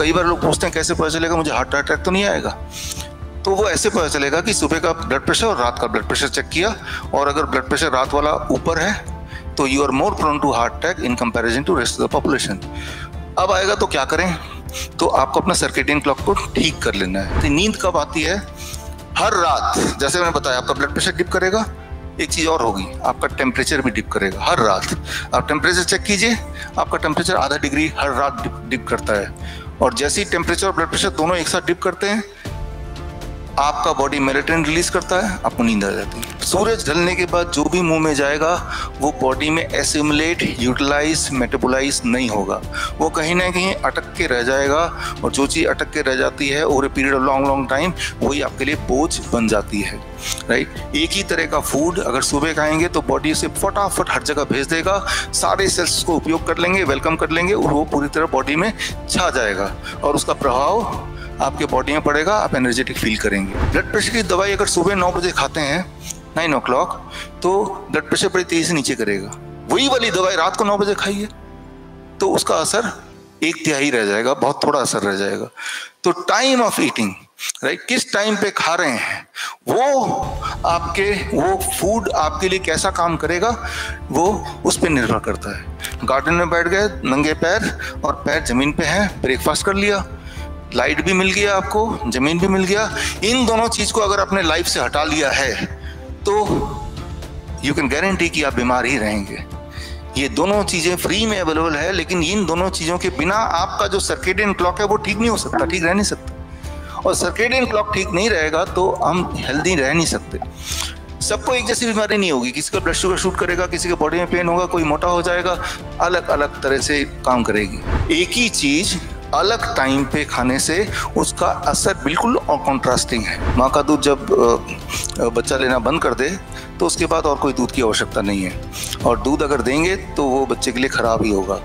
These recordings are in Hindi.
कई बार लोग पूछते हैं कैसे पता चलेगा मुझे हार्ट अटैक तो नहीं आएगा, तो वो ऐसे पता चलेगा कि सुबह का ब्लड प्रेशर और रात का ब्लड प्रेशर चेक किया, और अगर ब्लड प्रेशर रात वाला ऊपर है तो you are more prone to heart attack in comparison to rest of the population. अब आएगा तो क्या करें, तो आपको अपना सर्केडियन क्लॉक को ठीक कर लेना है। तो नींद कब आती है? हर रात, जैसे मैंने बताया आपका ब्लड प्रेशर डिप करेगा, एक चीज और होगी, आपका टेम्परेचर भी डिप करेगा हर रात। आप टेम्परेचर चेक कीजिए, आपका टेम्परेचर आधा डिग्री हर रात डिप करता है, और जैसे ही टेम्परेचर और ब्लड प्रेशर दोनों एक साथ डिप करते हैं, आपका बॉडी मेलेटोनिन रिलीज करता है, आपको नींद आ जाती है। सूरज ढलने के बाद जो भी मुंह में जाएगा वो बॉडी में एसिमुलेट, यूटिलाइज, मेटाबोलाइज नहीं होगा, वो कहीं ना कहीं अटक के रह जाएगा, और जो चीज़ अटक के रह जाती है over a period of long time वही आपके लिए बोझ बन जाती है, राइट। एक ही तरह का फूड अगर सुबह खाएंगे तो बॉडी उसे फटाफट हर जगह भेज देगा, सारे सेल्स को उपयोग कर लेंगे, वेलकम कर लेंगे, और वो पूरी तरह बॉडी में छा जाएगा, और उसका प्रभाव आपके बॉडी में पड़ेगा, आप एनर्जेटिक फील करेंगे। ब्लड प्रेशर की दवाई अगर सुबह 9 बजे खाते हैं 9 o'clock, तो ब्लड प्रेशर बड़ी तेजी से नीचे करेगा। वही वाली दवाई रात को 9 बजे खाइए तो उसका असर 1/3 रह जाएगा, बहुत थोड़ा असर रह जाएगा। तो टाइम ऑफ ईटिंग, राइट, किस टाइम पे खा रहे हैं वो फूड आपके लिए कैसा काम करेगा वो उस पर निर्भर करता है। गार्डन में बैठ गए नंगे पैर और पैर जमीन पे हैं, ब्रेकफास्ट कर लिया, लाइट भी मिल गया आपको, जमीन भी मिल गया, इन दोनों चीज को अगर अपने लाइफ से हटा लिया है तो यू कैन गारंटी कि आप बीमार ही रहेंगे। ये दोनों चीजें फ्री में अवेलेबल है, लेकिन इन दोनों चीजों के बिना आपका जो सर्केडियन क्लॉक है वो ठीक नहीं हो सकता, ठीक रह नहीं सकता, और सर्केडियन क्लॉक ठीक नहीं रहेगा तो हम हेल्दी रह नहीं सकते। सबको एक जैसी बीमारी नहीं होगी, किसी का ब्लड शुगर शूट करेगा, किसी के बॉडी में पेन होगा, कोई मोटा हो जाएगा, अलग अलग तरह से काम करेगी। एक ही चीज अलग टाइम पे खाने से उसका असर बिल्कुल कॉन्ट्रास्टिंग है। माँ का दूध जब बच्चा लेना बंद कर दे तो उसके बाद और कोई दूध की आवश्यकता नहीं है, और दूध अगर देंगे तो वो बच्चे के लिए खराब ही होगा।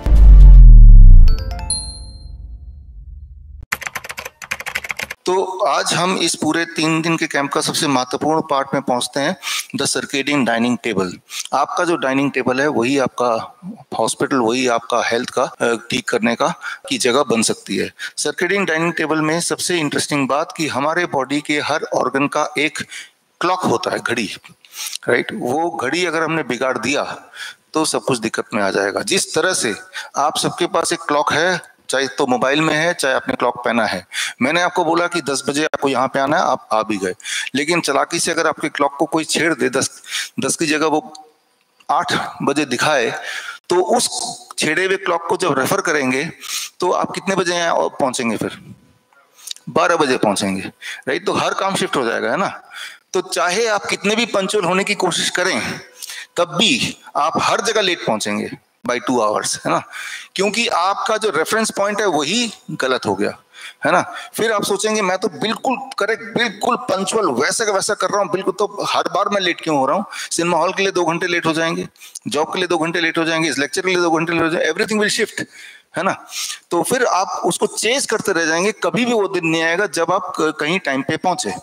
तो आज हम इस पूरे 3 दिन के कैंप का सबसे महत्वपूर्ण पार्ट में पहुंचते हैं, द सर्केडियन डाइनिंग टेबल। आपका जो डाइनिंग टेबल है वही आपका हॉस्पिटल, वही आपका हेल्थ का ठीक करने का की जगह बन सकती है। सर्केडियन डाइनिंग टेबल में सबसे इंटरेस्टिंग बात कि हमारे बॉडी के हर ऑर्गन का एक क्लॉक होता है, घड़ी, राइट। वो घड़ी अगर हमने बिगाड़ दिया तो सब कुछ दिक्कत में आ जाएगा। जिस तरह से आप सबके पास एक क्लॉक है, चाहे तो मोबाइल में है चाहे आपने क्लॉक पहना है, मैंने आपको बोला कि 10 बजे आपको यहाँ पे आना है, आप आ भी गए, लेकिन चालाकी से अगर आपके क्लॉक को कोई छेड़ दे, 10 की जगह वो 8 बजे दिखाए, तो उस छेड़े हुए क्लॉक को जब रेफर करेंगे तो आप कितने बजे यहाँ पहुंचेंगे? फिर 12 बजे पहुंचेंगे, राइट। तो हर काम शिफ्ट हो जाएगा, है ना। तो चाहे आप कितने भी पंचुअल होने की कोशिश करें तब भी आप हर जगह लेट पहुंचेंगे बाय 2 आवर्स, है ना, क्योंकि आपका जो रेफरेंस पॉइंट है वही गलत हो गया, है ना। फिर आप सोचेंगे मैं तो बिल्कुल करेक्ट, बिल्कुल पंचुअल, वैसा का वैसा कर रहा हूँ बिल्कुल, तो हर बार मैं लेट क्यों हो रहा हूँ? सिनेमा हॉल के लिए 2 घंटे लेट हो जाएंगे, जॉब के लिए 2 घंटे लेट हो जाएंगे, इस लेक्चर के लिए 2 घंटे लेट हो जाएंगे, एवरीथिंग विल शिफ्ट, है ना। तो फिर आप उसको चेज करते रह जाएंगे, कभी भी वो दिन नहीं आएगा जब आप कहीं टाइम पे पहुंचे।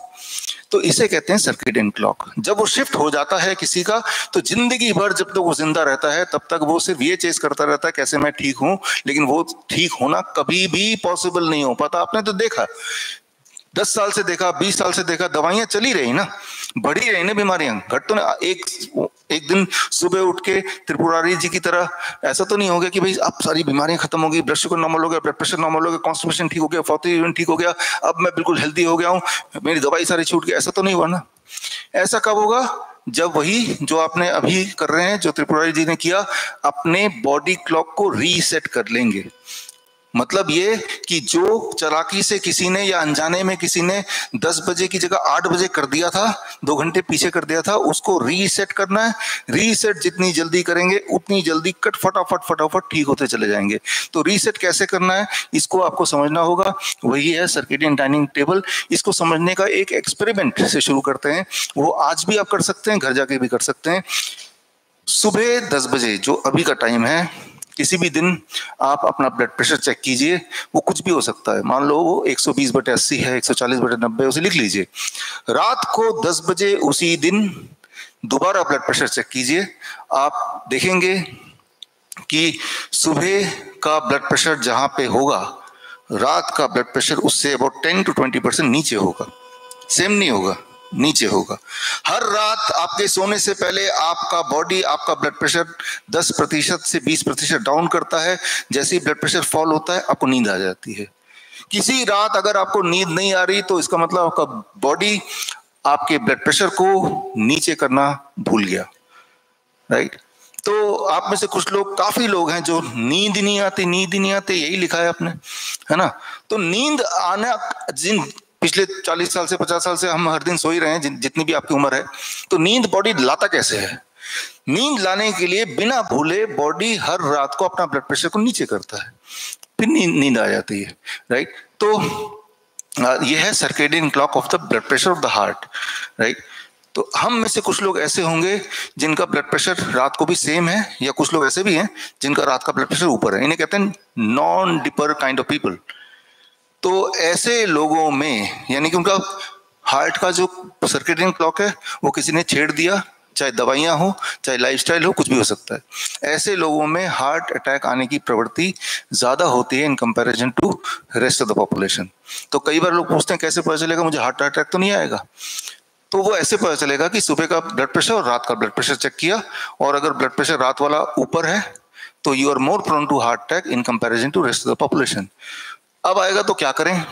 तो इसे कहते हैं सर्केडियन क्लॉक। जब वो शिफ्ट हो जाता है किसी का, तो जिंदगी भर जब तक वो जिंदा रहता है तब तक वो सिर्फ ये चेस करता रहता है कैसे मैं ठीक हूं, लेकिन वो ठीक होना कभी भी पॉसिबल नहीं हो पाता। आपने तो देखा, 10 साल से देखा, 20 साल से देखा, दवाइयां चली रही ना, बढ़ी रही ना बीमारियां, घट तो ना। एक दिन सुबह उठ के त्रिपुरारी जी की तरह ऐसा तो नहीं हो गया कि भाई अब सारी बीमारियां खत्म हो गई, ब्लड शुगर नॉर्मल हो गया, ब्लड प्रेशर नॉर्मल हो गया, कॉन्स्टिपेशन ठीक हो गया, फॉर्टी ठीक हो गया, अब मैं बिल्कुल हेल्दी हो गया हूँ, मेरी दवाई सारी छूट गई। ऐसा तो नहीं हुआ ना। ऐसा कब होगा? जब वही जो आपने अभी कर रहे हैं, जो त्रिपुरारी जी ने किया, अपने बॉडी क्लॉक को रीसेट कर लेंगे। मतलब ये कि जो चालाकी से किसी ने या अनजाने में किसी ने 10 बजे की जगह 8 बजे कर दिया था, 2 घंटे पीछे कर दिया था, उसको रीसेट करना है। रीसेट जितनी जल्दी करेंगे उतनी जल्दी कट फटाफट ठीक होते चले जाएंगे। तो रीसेट कैसे करना है इसको आपको समझना होगा, वही है सर्केडियन डाइनिंग टेबल। इसको समझने का एक एक्सपेरिमेंट से शुरू करते हैं, वो आज भी आप कर सकते हैं, घर जाके भी कर सकते हैं। सुबह 10 बजे जो अभी का टाइम है, किसी भी दिन आप अपना ब्लड प्रेशर चेक कीजिए, वो कुछ भी हो सकता है, मान लो वो 120/80 है, 140/90, उसे लिख लीजिए। रात को 10 बजे उसी दिन दोबारा ब्लड प्रेशर चेक कीजिए, आप देखेंगे कि सुबह का ब्लड प्रेशर जहां पे होगा रात का ब्लड प्रेशर उससे अबाउट 10 to 20% नीचे होगा, सेम नहीं होगा, नीचे होगा। हर रात आपके सोने से पहले आपका बॉडी आपका ब्लड प्रेशर 10% से 20% डाउन करता है। जैसे ही ब्लड प्रेशर फॉल होता है आपको नींद आ जाती है। किसी रात अगर आपको नींद नहीं आ रही तो इसका मतलब आपका बॉडी आपके ब्लड प्रेशर को नीचे करना भूल गया, राइट। तो आप में से कुछ लोग, काफी लोग हैं जो नींद नहीं आती, नींद ही नहीं आती, यही लिखा है आपने, है ना। तो नींद आना, जिन पिछले 40 साल से 50 साल से हम हर दिन सो ही रहे हैं, जितनी भी आपकी उम्र है, तो नींद बॉडी लाता कैसे है? नींद लाने के लिए बिना भूले बॉडी हर रात को अपना ब्लड प्रेशर को नीचे करता है, फिर नींद आ जाती है, राइट। तो यह है circadian clock of the blood pressure of the heart, right. तो हम में से कुछ लोग ऐसे होंगे जिनका ब्लड प्रेशर रात को भी सेम है, या कुछ लोग ऐसे भी हैं जिनका रात का ब्लड प्रेशर ऊपर है। इन्हें कहते हैं non dipper kind of people. तो ऐसे लोगों में यानी कि उनका हार्ट का जो सर्केडियन क्लॉक है वो किसी ने छेड़ दिया, चाहे दवाइयां हो, चाहे लाइफस्टाइल हो, कुछ भी हो सकता है। ऐसे लोगों में हार्ट अटैक आने की प्रवृत्ति ज्यादा होती है in comparison to rest of the population. तो कई बार लोग पूछते हैं कैसे पता चलेगा मुझे हार्ट अटैक तो नहीं आएगा? तो वो ऐसे पता चलेगा कि सुबह का ब्लड प्रेशर और रात का ब्लड प्रेशर चेक किया, और अगर ब्लड प्रेशर रात वाला ऊपर है तो you are more prone to heart attack in comparison to rest of the population. अब आएगा तो क्या करें?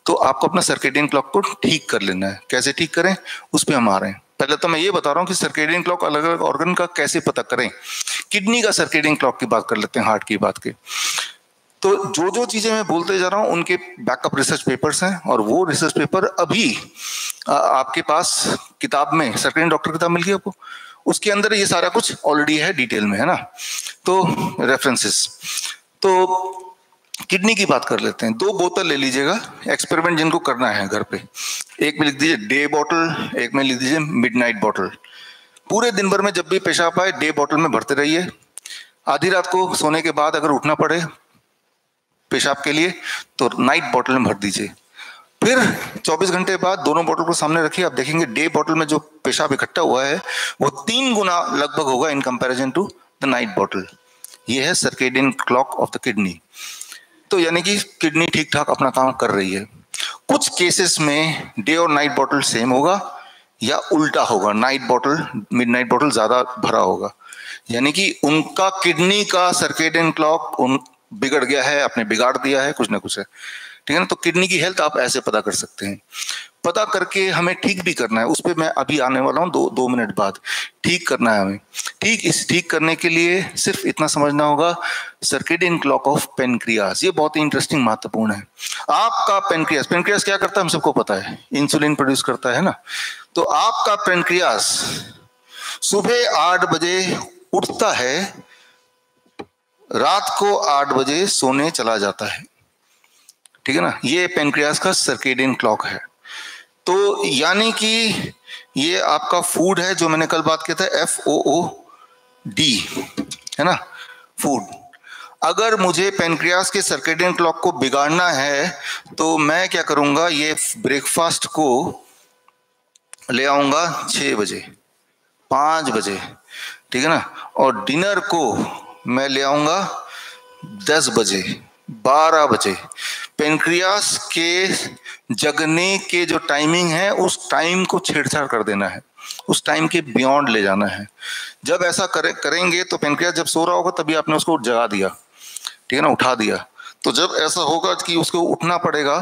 तो आपको अपना सर्केडियन क्लॉक को ठीक कर लेना है। कैसे ठीक करें उस पर हम आ रहे हैं। पहले तो मैं ये बता रहा हूँ कि सर्केडियन क्लॉक अलग अलग ऑर्गन का कैसे पता करें। किडनी का सर्केडियन क्लॉक की बात कर लेते हैं, हार्ट की बात के। तो जो जो चीजें मैं बोलते जा रहा हूँ उनके बैकअप रिसर्च पेपर्स हैं, और वो रिसर्च पेपर अभी आपके पास किताब में, सर्केडियन डॉक्टर किताब मिल गई आपको, उसके अंदर ये सारा कुछ ऑलरेडी है डिटेल में, है ना। तो रेफरेंसेस, तो किडनी की बात कर लेते हैं। 2 बोतल ले लीजिएगा, एक्सपेरिमेंट जिनको करना है घर पे। एक में लिख दीजिए डे बॉटल, एक में लिख दीजिए मिडनाइट बॉटल। पूरे दिन भर में जब भी पेशाब आए डे बॉटल में भरते रहिए। आधी रात को सोने के बाद अगर उठना पड़े पेशाब के लिए तो नाइट बॉटल में भर दीजिए। फिर 24 घंटे बाद दोनों बोतल को सामने रखिए, आप देखेंगे डे बॉटल में जो पेशाब इकट्ठा हुआ है वो 3 गुना लगभग होगा in comparison to the night bottle. ये है circadian clock of the kidney. तो यानी कि किडनी ठीक ठाक अपना काम कर रही है। कुछ केसेस में डे और नाइट बॉटल सेम होगा या उल्टा होगा, नाइट बॉटल मिडनाइट बॉटल ज्यादा भरा होगा, यानी कि उनका किडनी का सर्केडियन क्लॉक बिगड़ गया है, आपने बिगाड़ दिया है, कुछ ना कुछ है, ठीक है ना। तो किडनी की हेल्थ आप ऐसे पता कर सकते हैं। पता करके हमें ठीक भी करना है, उस पर मैं अभी आने वाला हूँ 2 मिनट बाद। ठीक करना है हमें। ठीक करने के लिए सिर्फ इतना समझना होगा, सर्केडियन क्लॉक ऑफ पेनक्रियास, ये बहुत ही इंटरेस्टिंग महत्वपूर्ण है। आपका पेनक्रियास क्या करता है हम सबको पता है, इंसुलिन प्रोड्यूस करता है ना। तो आपका पेनक्रियास सुबह 8 बजे उठता है, रात को 8 बजे सोने चला जाता है, ठीक है ना। ये पेनक्रियास का सर्केडियन क्लॉक है। तो यानी कि ये आपका फूड है, जो मैंने कल बात किया था, FOOD, है ना, फूड। अगर मुझे पेनक्रियास के सर्केडियन क्लॉक को बिगाड़ना है तो मैं क्या करूंगा, ये ब्रेकफास्ट को ले आऊंगा 6 बजे, 5 बजे, ठीक है ना, और डिनर को मैं ले आऊंगा 10 बजे, 12 बजे। पेनक्रियास के जगने के जो टाइमिंग है उस टाइम को छेड़छाड़ कर देना है, उस टाइम के बियॉन्ड ले जाना है। जब ऐसा करेंगे तो पेनक्रियास जब सो रहा होगा तभी आपने उसको जगा दिया, ठीक है ना, उठा दिया। तो जब ऐसा होगा कि उसको उठना पड़ेगा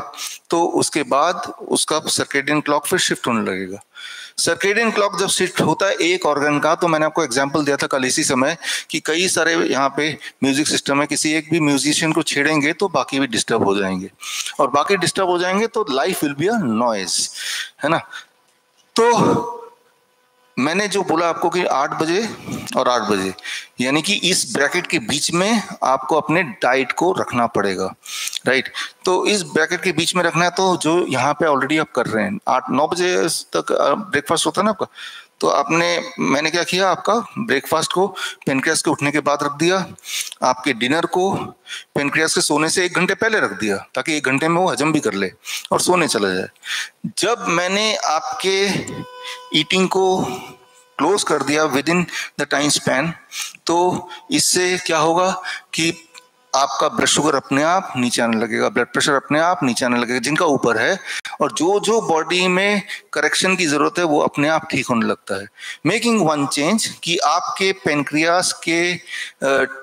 तो उसके बाद उसका सर्केडियन क्लॉक फिर शिफ्ट होने लगेगा। सर्केडियन क्लॉक जब शिफ्ट होता है एक ऑर्गन का, तो मैंने आपको एग्जांपल दिया था कल इसी समय कि कई सारे यहाँ पे म्यूजिक सिस्टम है, किसी एक भी म्यूजिशियन को छेड़ेंगे तो बाकी भी डिस्टर्ब हो जाएंगे, और बाकी डिस्टर्ब हो जाएंगे तो life will be a noise, है ना। तो मैंने जो बोला आपको कि 8 बजे और 8 बजे, यानी कि इस ब्रैकेट के बीच में आपको अपने डाइट को रखना पड़ेगा, राइट। तो इस ब्रैकेट के बीच में रखना है, तो जो यहाँ पे ऑलरेडी आप कर रहे हैं 8-9 बजे तक ब्रेकफास्ट होता है ना आपका, तो मैंने क्या किया, आपका ब्रेकफास्ट को पेनक्रियास के उठने के बाद रख दिया, आपके डिनर को पेनक्रियास के सोने से 1 घंटे पहले रख दिया, ताकि 1 घंटे में वो हजम भी कर ले और सोने चला जाए। जब मैंने आपके ईटिंग को क्लोज कर दिया with in the time span, तो इससे क्या होगा कि आपका ब्लड शुगर अपने आप नीचे आने लगेगा, ब्लड प्रेशर अपने आप नीचे आने लगेगा जिनका ऊपर है, और जो जो बॉडी में करेक्शन की जरूरत है वो अपने आप ठीक होने लगता है। मेकिंग वन चेंज कि आपके पेनक्रियास के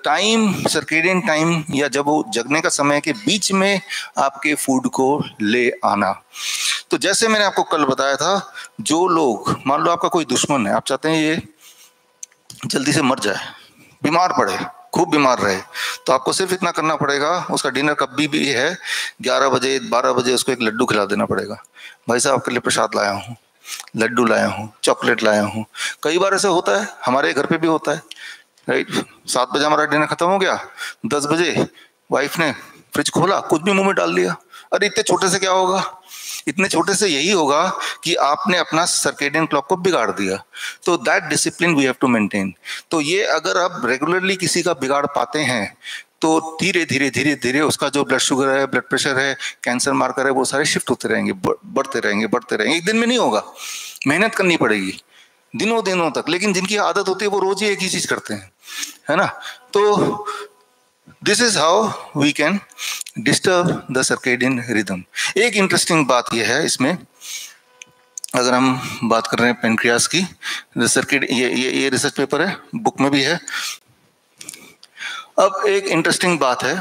टाइम, सर्केडियन टाइम या जब वो जगने का समय के बीच में आपके फूड को ले आना। तो जैसे मैंने आपको कल बताया था, जो लोग, मान लो आपका कोई दुश्मन है, आप चाहते हैं ये जल्दी से मर जाए, बीमार पड़े, खूब बीमार रहे, तो आपको सिर्फ इतना करना पड़ेगा, उसका डिनर कभी भी है 11 बजे 12 बजे उसको एक लड्डू खिला देना पड़ेगा। भाई साहब आपके लिए प्रसाद लाया हूँ, लड्डू लाया हूँ, चॉकलेट लाया हूँ। कई बार ऐसा होता है, हमारे घर पे भी होता है, राइट। 7 बजे हमारा डिनर खत्म हो गया, 10 बजे वाइफ ने फ्रिज खोला, कुछ भी मुंह में डाल दिया। अरे इतने छोटे से क्या होगा? इतने छोटे से यही होगा कि आपने अपना सर्केडियन क्लॉक को बिगाड़ दिया। तो that discipline we have to maintain. तो ये अगर आप रेगुलरली किसी का बिगाड़ पाते हैं तो धीरे धीरे धीरे धीरे उसका जो ब्लड शुगर है, ब्लड प्रेशर है, कैंसर मार्कर है, वो सारे शिफ्ट होते रहेंगे, बढ़ते रहेंगे, बढ़ते रहेंगे। एक दिन में नहीं होगा, मेहनत करनी पड़ेगी दिनों दिनों तक। लेकिन जिनकी आदत होती है वो रोज ही एक ही चीज करते हैं, है ना। तो this is how we can disturb the circadian rhythm. एक इंटरेस्टिंग बात यह है इसमें, अगर हम बात कर रहे हैं पेनक्रियास की, ये रिसर्च पेपर है, बुक में भी है। अब एक इंटरेस्टिंग बात है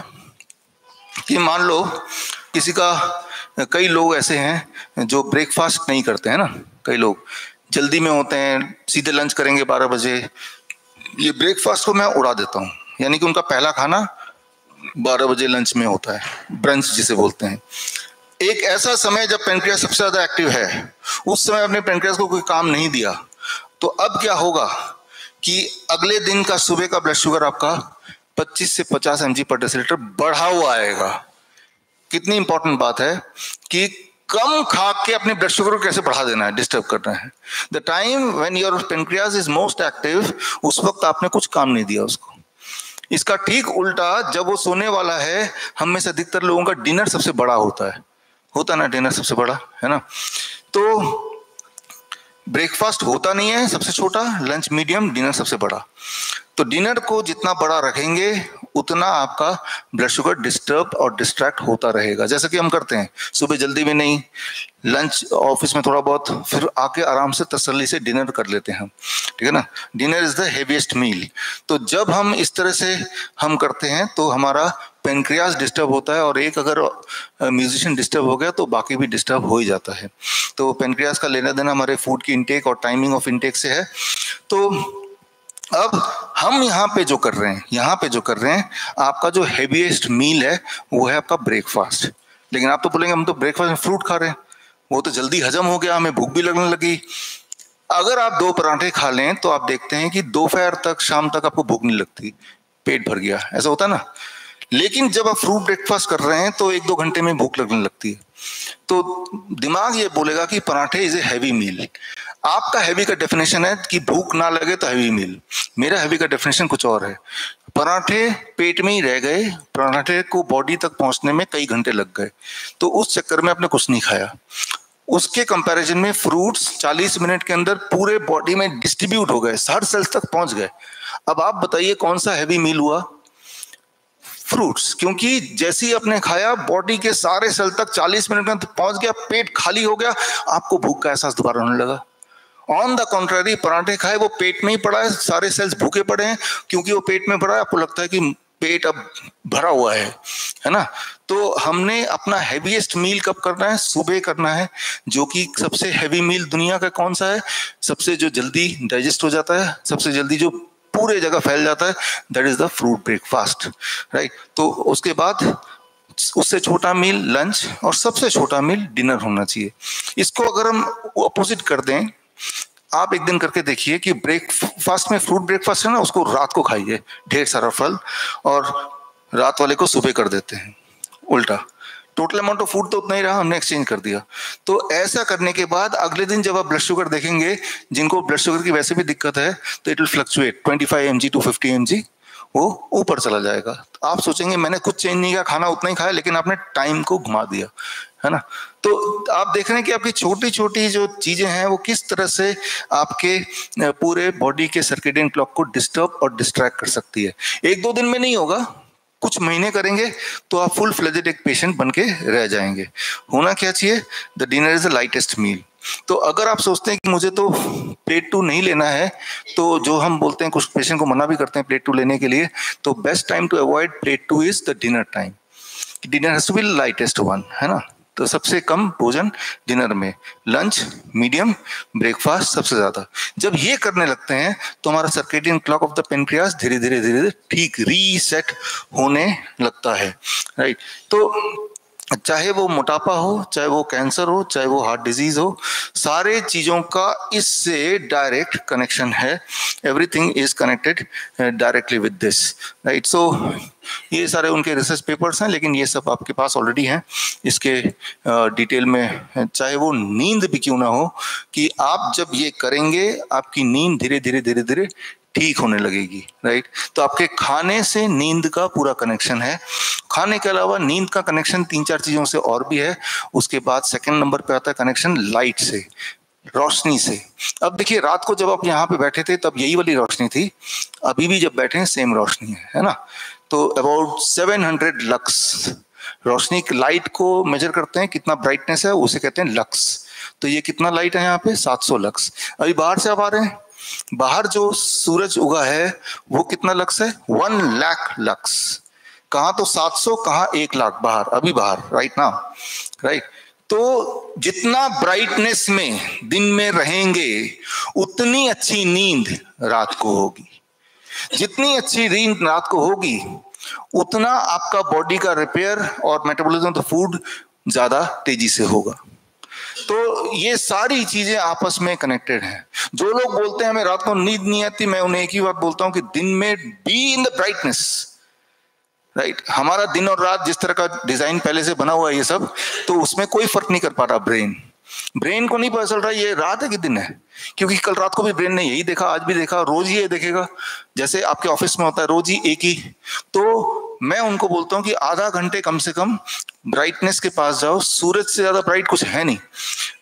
कि मान लो किसी का, कई लोग ऐसे हैं जो ब्रेकफास्ट नहीं करते हैं ना, कई लोग जल्दी में होते हैं, सीधे लंच करेंगे 12 बजे। ये ब्रेकफास्ट को मैं उड़ा देता हूँ, यानी कि उनका पहला खाना 12 बजे लंच में होता है, ब्रंच जिसे बोलते हैं। एक ऐसा समय जब पेनक्रियास सबसे ज्यादा एक्टिव है, उस समय अपने पेनक्रियास को कोई काम नहीं दिया, तो अब क्या होगा कि अगले दिन का सुबह का ब्लड शुगर आपका 25 से 50 mg पर डेसिलीटर बढ़ा हुआ आएगा। कितनी इंपॉर्टेंट बात है कि कम खा के अपने ब्लड शुगर को कैसे बढ़ा देना है, डिस्टर्ब करना है। The time when your pancreas is most active, उस वक्त आपने कुछ काम नहीं दिया उसको। इसका ठीक उल्टा, जब वो सोने वाला है, हम में से अधिकतर लोगों का डिनर सबसे बड़ा होता है ना, डिनर सबसे बड़ा, है ना। तो ब्रेकफास्ट होता नहीं है सबसे छोटा, लंच मीडियम, डिनर सबसे बड़ा। तो डिनर को जितना बड़ा रखेंगे उतना आपका ब्लड शुगर डिस्टर्ब और डिस्ट्रैक्ट होता रहेगा। जैसा कि हम करते हैं, सुबह जल्दी में नहीं, लंच ऑफिस में थोड़ा बहुत, फिर आके आराम से तसल्ली से डिनर कर लेते हैं हम, ठीक है ना। डिनर इज द हेवीएस्ट मील। तो जब हम इस तरह से हम करते हैं तो हमारा पेनक्रियास डिस्टर्ब होता है, और एक अगर म्यूजिशियन डिस्टर्ब हो गया तो बाकी भी डिस्टर्ब हो ही जाता है। तो पेनक्रियास का लेना देना हमारे फूड की इंटेक और टाइमिंग ऑफ इंटेक से है। तो अब हम यहाँ पे जो कर रहे हैं, आपका जो हेवीएस्ट मील है वो है आपका ब्रेकफास्ट। लेकिन आप तो बोलेंगे हम तो ब्रेकफास्ट में फ्रूट खा रहे हैं, वो तो जल्दी हजम हो गया, हमें भूख भी लगने लगी। अगर आप 2 पराठे खा लें तो आप देखते हैं कि दोपहर तक, शाम तक आपको भूख नहीं लगती, पेट भर गया, ऐसा होता है ना। लेकिन जब आप फ्रूट ब्रेकफास्ट कर रहे हैं तो 1-2 घंटे में भूख लगने लगती है। तो दिमाग ये बोलेगा कि पराठे इज ए हैवी मील। आपका हैवी का डेफिनेशन है कि भूख ना लगे तो हैवी मील, मेरा हैवी का डेफिनेशन कुछ और है। पराठे पेट में ही रह गए, पराठे को बॉडी तक पहुंचने में कई घंटे लग गए, तो उस चक्कर में आपने कुछ नहीं खाया। उसके कंपैरिजन में फ्रूट्स 40 मिनट के अंदर पूरे बॉडी में डिस्ट्रीब्यूट हो गए, हर सेल्स तक पहुंच गए। अब आप बताइए कौन सा हैवी मील हुआ? फ्रूट्स, क्योंकि जैसे ही आपने खाया बॉडी के सारे सेल तक 40 मिनट में पहुंच गया, पेट खाली हो गया, आपको भूख का एहसास दोबारा होने लगा। ऑन द कॉन्ट्ररी, पराठे खाए, वो पेट में ही पड़ा है, सारे सेल्स भूखे पड़े हैं, क्योंकि वो पेट में पड़ा है, आपको लगता है कि पेट अब भरा हुआ है ना। तो हमने अपना हैवीएस्ट मील कब करना है? सुबह करना है, जो कि सबसे हैवी मील दुनिया का कौन सा है? सबसे जो जल्दी डाइजेस्ट हो जाता है, सबसे जल्दी जो पूरे जगह फैल जाता है, that is the fruit breakfast, right. तो उसके बाद उससे छोटा मील लंच, और सबसे छोटा मील डिनर होना चाहिए। इसको अगर हम अपोजिट कर दें, आप एक दिन करके देखिए कि ब्रेकफास्ट में, फ्रूट ब्रेकफास्ट है ना, उसको रात को खाइए ढेर सारा फल, और रात वाले को सुबह कर देते हैं उल्टा। टोटल अमाउंट ऑफ फूड तो उतना ही रहा, हमने एक्सचेंज कर दिया। तो ऐसा करने के बाद अगले दिन जब आप ब्लड शुगर देखेंगे, जिनको ब्लड शुगर की वैसे भी दिक्कत है, तो it will fluctuate 25 mg to 50 mg, वो ऊपर चला जाएगा। तो आप सोचेंगे मैंने कुछ चेंज नहीं किया, खाना उतना ही खाया, लेकिन आपने टाइम को घुमा दिया, है ना। तो आप देख रहे हैं कि आपकी छोटी छोटी जो चीजें हैं वो किस तरह से आपके पूरे बॉडी के सर्केडियन क्लॉक को डिस्टर्ब और डिस्ट्रैक्ट कर सकती है। 1-2 दिन में नहीं होगा, कुछ महीने करेंगे तो आप फुल फ्लेजेड एक पेशेंट बन के रह जाएंगे। होना क्या चाहिए, the dinner is the lightest meal. तो अगर आप सोचते हैं कि मुझे तो प्लेट 2 नहीं लेना है, तो जो हम बोलते हैं, कुछ पेशेंट को मना भी करते हैं प्लेट 2 लेने के लिए, तो best time to avoid plate 2 is the dinner time. Dinner has to be lightest one, है ना। तो सबसे कम भोजन डिनर में, लंच मीडियम, ब्रेकफास्ट सबसे ज्यादा। जब ये करने लगते हैं तो हमारा circadian clock of the pancreas धीरे धीरे ठीक रीसेट होने लगता है, राइट। तो चाहे वो मोटापा हो, चाहे वो कैंसर हो, चाहे वो हार्ट डिजीज हो, सारे चीजों का इससे डायरेक्ट कनेक्शन है। Everything is connected directly with this, right. So ये सारे उनके रिसर्च पेपर्स हैं, लेकिन ये सब आपके पास ऑलरेडी हैं। इसके डिटेल में, चाहे वो नींद भी क्यों ना हो, कि आप जब ये करेंगे आपकी नींद धीरे धीरे ठीक होने लगेगी, राइट। तो आपके खाने से नींद का पूरा कनेक्शन है। खाने के अलावा नींद का कनेक्शन 3-4 चीजों से और भी है। उसके बाद सेकंड नंबर पे आता है कनेक्शन लाइट से, रोशनी से। अब देखिए, रात को जब आप यहाँ पे बैठे थे तब यही वाली रोशनी थी, अभी भी जब बैठे हैं सेम रोशनी है ना। तो अबाउट 700 लक्स रोशनी, लाइट को मेजर करते हैं, कितना ब्राइटनेस है उसे कहते हैं लक्स। तो ये कितना लाइट है यहाँ पे, 700 लक्स। अभी बाहर से आप आ रहे हैं, बाहर जो सूरज उगा है वो कितना लक्स है, 1 लाख लक्स। कहाँ तो 700, कहाँ 1 लाख, बाहर, अभी बाहर, राइट ना, राइट। तो जितना ब्राइटनेस में दिन में रहेंगे उतनी अच्छी नींद रात को होगी। जितनी अच्छी नींद रात को होगी उतना आपका बॉडी का रिपेयर और मेटाबॉलिज्म ऑफ द फूड ज्यादा तेजी से होगा। तो ये सारी चीजें आपस में कनेक्टेड हैं। जो लोग बोलते हैं हमें रात को नींद नहीं आती, मैं उन्हें एक ही बात बोलता हूं कि दिन में be in the brightness, right. हमारा दिन और रात जिस तरह का डिजाइन पहले से बना हुआ है ये सब, तो उसमें कोई फर्क नहीं कर पा रहा ब्रेन को नहीं पता चल रहा ये रात है कि दिन है, क्योंकि कल रात को भी ब्रेन ने यही देखा, आज भी देखा, रोज ही ये देखेगा। जैसे आपके ऑफिस में होता है रोज ही एक ही। तो मैं उनको बोलता हूँ कि आधा घंटे कम से कम ब्राइटनेस के पास जाओ। सूरज से ज्यादा ब्राइट कुछ है नहीं।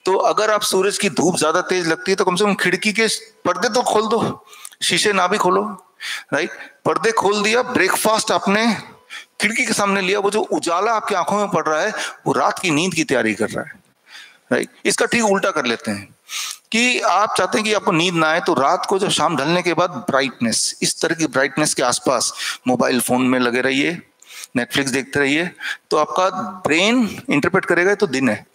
तो अगर आप सूरज की धूप ज्यादा तेज लगती है तो कम से कम खिड़की के पर्दे तो खोल दो, शीशे ना भी खोलो, राइट। पर्दे खोल दिया, ब्रेकफास्ट आपने खिड़की के सामने लिया, वो जो उजाला आपकी आंखों में पड़ रहा है वो रात की नींद की तैयारी कर रहा है, राइट। इसका ठीक उल्टा कर लेते हैं कि आप चाहते हैं कि आपको नींद ना आए, तो रात को जब शाम ढलने के बाद ब्राइटनेस, इस तरह की ब्राइटनेस के आसपास मोबाइल फोन में लगे रहिए, नेटफ्लिक्स देखते रहिए, तो आपका ब्रेन इंटरप्रेट करेगा तो दिन है,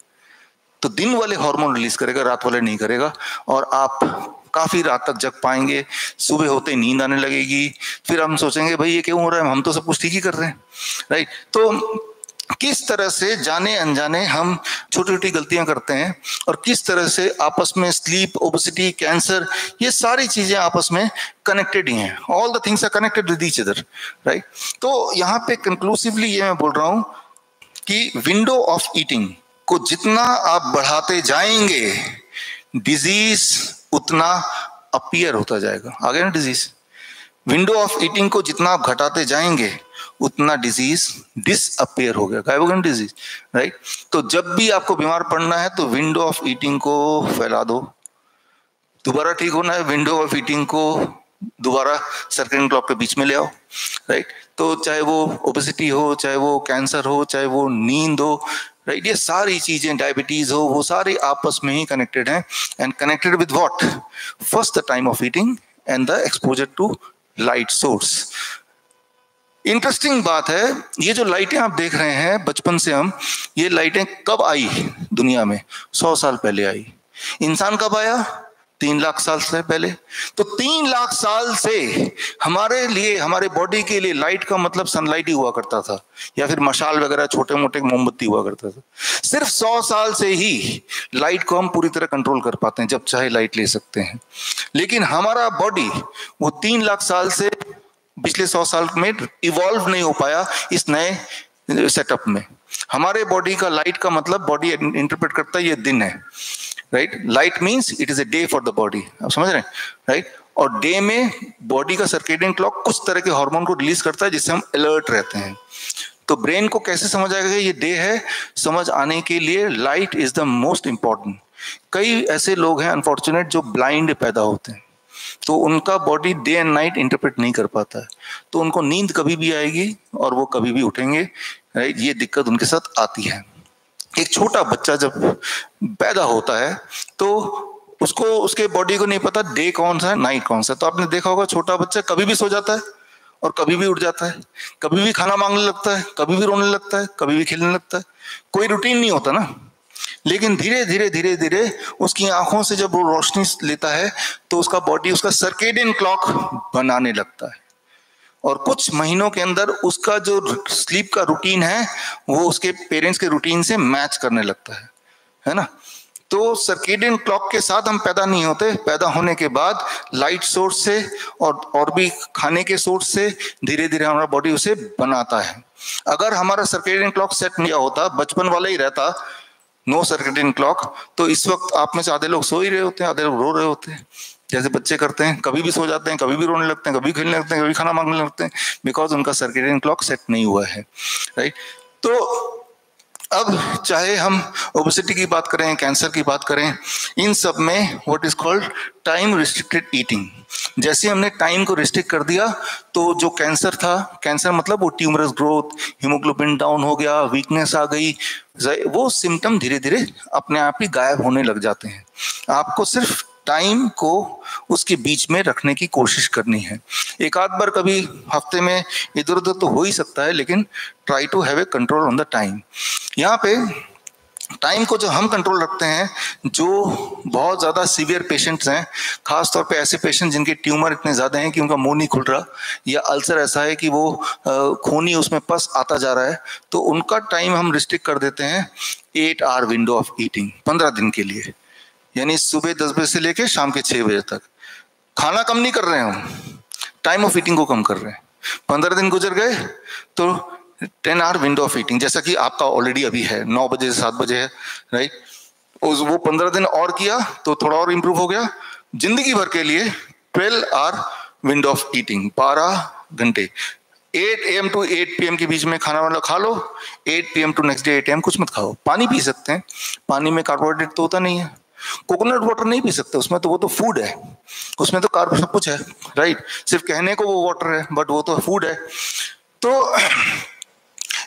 तो दिन वाले हार्मोन रिलीज करेगा, रात वाले नहीं करेगा, और आप काफी रात तक जग पाएंगे। सुबह होते ही नींद आने लगेगी, फिर हम सोचेंगे भाई ये क्यों हो रहा है, हम तो सब कुछ ठीक ही कर रहे हैं, राइट। तो किस तरह से जाने अनजाने हम छोटी छोटी गलतियां करते हैं, और किस तरह से आपस में स्लीप, ओबेसिटी, कैंसर, ये सारी चीजें आपस में कनेक्टेड ही हैं। All the things are connected with each other, right. तो यहाँ पे कंक्लूसिवली ये मैं बोल रहा हूं कि विंडो ऑफ ईटिंग को जितना आप बढ़ाते जाएंगे डिजीज उतना अपीयर होता जाएगा। आ गया ना डिजीज। विंडो ऑफ ईटिंग को जितना आप घटाते जाएंगे उतना डिजीज डिसअपियर हो गया, गायब हो गया डिजीज, राइट। तो जब भी आपको बीमार पड़ना है तो विंडो ऑफ ईटिंग को फैला दो। दोबारा ठीक होना है, विंडो ऑफ ईटिंग को दोबारा सर्केडियन क्लॉक के बीच में ले आओ, राइट। तो चाहे वो ओबेसिटी हो, चाहे वो कैंसर हो, चाहे वो नींद हो, राइट, ये सारी चीजें, डायबिटीज हो, वो सारी आपस में ही कनेक्टेड हैं। And connected with what, first the time of eating and the exposure to light source. Interesting बात है, ये जो लाइटें आप देख रहे हैं बचपन से हम, ये लाइटें कब आई दुनिया में, 100 साल पहले आई। इंसान कब आया, 3 लाख साल से पहले। तो 3 लाख साल से हमारे लिए, हमारे बॉडी के लिए लाइट का मतलब सनलाइट ही हुआ करता था, या फिर मशाल वगैरह छोटे मोटे मोमबत्ती हुआ करता था। सिर्फ 100 साल से ही लाइट को हम पूरी तरह कंट्रोल कर पाते हैं, जब चाहे लाइट ले सकते हैं। लेकिन हमारा बॉडी वो 3 लाख साल से पिछले 100 साल में इवॉल्व नहीं हो पाया इस नए सेटअप में। हमारे बॉडी का लाइट का मतलब, बॉडी इंटरप्रेट करता है ये दिन है, right. Light means it is a day for the body, आप समझ रहे हैं, राइट। और डे में बॉडी का सर्केडियन क्लॉक कुछ तरह के हार्मोन को रिलीज करता है जिससे हम अलर्ट रहते हैं। तो ब्रेन को कैसे समझ आएगा कि ये डे है, समझ आने के लिए light is the most important. कई ऐसे लोग हैं अनफॉर्चुनेट जो ब्लाइंड पैदा होते हैं, तो उनका body day and night interpret नहीं कर पाता है, तो उनको नींद कभी भी आएगी और वो कभी भी उठेंगे, राइट। ये दिक्कत उनके साथ आती है। एक छोटा बच्चा जब पैदा होता है तो उसको, उसके बॉडी को नहीं पता डे कौन सा है नाइट कौन सा है। तो आपने देखा होगा छोटा बच्चा कभी भी सो जाता है और कभी भी उठ जाता है, कभी भी खाना मांगने लगता है, कभी भी रोने लगता है, कभी भी खेलने लगता है, कोई रूटीन नहीं होता ना। लेकिन धीरे धीरे धीरे धीरे उसकी आंखों से जब वो रोशनी लेता है तो उसका बॉडी उसका सर्केडियन क्लॉक बनाने लगता है, और कुछ महीनों के अंदर उसका जो स्लीप का रूटीन है वो उसके पेरेंट्स के रूटीन से मैच करने लगता है ना। तो सर्केडियन क्लॉक के साथ हम पैदा नहीं होते, पैदा होने के बाद लाइट सोर्स से और भी खाने के सोर्स से धीरे धीरे हमारा बॉडी उसे बनाता है। अगर हमारा सर्केडियन क्लॉक सेट नहीं होता, बचपन वाला ही रहता, नो सर्केडियन क्लॉक, तो इस वक्त आप में से आधे लोग सो ही रहे होते हैं, आधे लोग रो रहे होते हैं, जैसे बच्चे करते हैं, कभी भी सो जाते हैं, कभी भी रोने लगते हैं, कभी खेलने लगते हैं, कभी खाना मांगने लगते हैं, बिकॉज उनका सर्केडियन क्लॉक सेट नहीं हुआ है, राइट। तो अब चाहे हम ओबेसिटी की बात करें, कैंसर की बात करें, इन सब में what is called time restricted eating. जैसे हमने टाइम को रिस्ट्रिक्ट कर दिया तो जो कैंसर था, कैंसर मतलब वो ट्यूमरस ग्रोथ, हीमोग्लोबिन डाउन हो गया, वीकनेस आ गई, वो सिम्टम धीरे धीरे अपने आप ही गायब होने लग जाते हैं। आपको सिर्फ टाइम को उसके बीच में रखने की कोशिश करनी है। एक आध बार कभी हफ्ते में इधर उधर तो हो ही सकता है, लेकिन try to have a control on the time. यहाँ पे टाइम को जो हम कंट्रोल रखते हैं, जो बहुत ज़्यादा सीवियर पेशेंट्स हैं, खास तौर पे ऐसे पेशेंट जिनके ट्यूमर इतने ज़्यादा हैं कि उनका मुंह नहीं खुल रहा, या अल्सर ऐसा है कि वो खून ही उसमें पस आता जा रहा है, तो उनका टाइम हम रिस्ट्रिक्ट कर देते हैं 8 आवर विंडो ऑफ ईटिंग 15 दिन के लिए। यानी सुबह 10 बजे से लेके शाम के 6 बजे तक खाना कम नहीं कर रहे हैं हम, टाइम ऑफ ईटिंग को कम कर रहे हैं। 15 दिन गुजर गए तो 10 आवर विंडो ऑफ ईटिंग, जैसा कि आपका ऑलरेडी अभी है, 9 बजे से 7 बजे है, राइट। वो 15 दिन और किया तो थोड़ा और इंप्रूव हो गया। जिंदगी भर के लिए 12 आवर विंडो ऑफ ईटिंग, 12 घंटे, 8 AM टू 8 PM के बीच में खाना वाला खा लो, 8 PM to next day 8 AM कुछ मत खाओ। पानी पी सकते हैं, पानी में कार्बोहाइड्रेट तो होता नहीं है। कोकोनट वाटर नहीं पी सकते, उसमें तो वो तो फूड है, उसमें तो कार्ब सब कुछ है, राइट। सिर्फ कहने को वो वाटर है, बट वो तो फूड है। तो